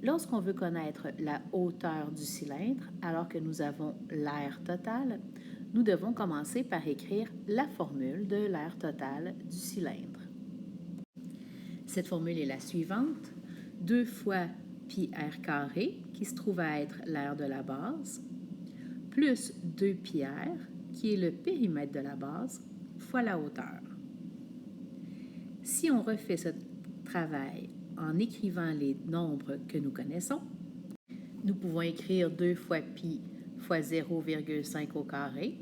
Lorsqu'on veut connaître la hauteur du cylindre, alors que nous avons l'air total, nous devons commencer par écrire la formule de l'air total du cylindre. Cette formule est la suivante. 2 fois pi r carré, qui se trouve à être l'air de la base, plus 2 pi r, qui est le périmètre de la base, fois la hauteur. Si on refait ce travail en écrivant les nombres que nous connaissons, nous pouvons écrire 2 fois pi fois 0,5 au carré,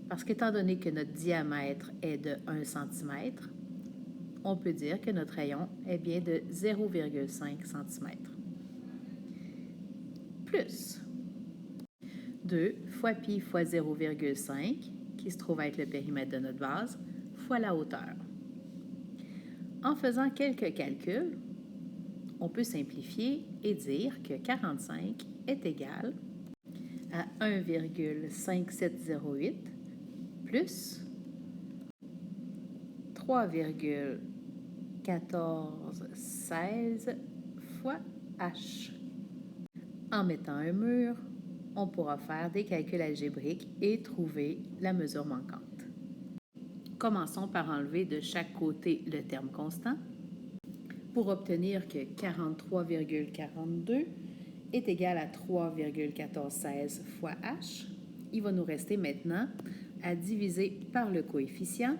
parce qu'étant donné que notre diamètre est de 1 cm, on peut dire que notre rayon est bien de 0,5 cm. Plus 2 fois pi fois 0,5, qui se trouve être le périmètre de notre base, fois la hauteur. En faisant quelques calculs, on peut simplifier et dire que 45 est égal à 1,5708 plus 3,1416 fois h. En mettant un mur, on pourra faire des calculs algébriques et trouver la mesure manquante. Commençons par enlever de chaque côté le terme constant pour obtenir que 43,42 est égal à 3,1416 fois h. Il va nous rester maintenant à diviser par le coefficient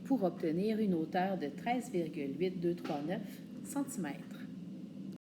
pour obtenir une hauteur de 13,8239 cm.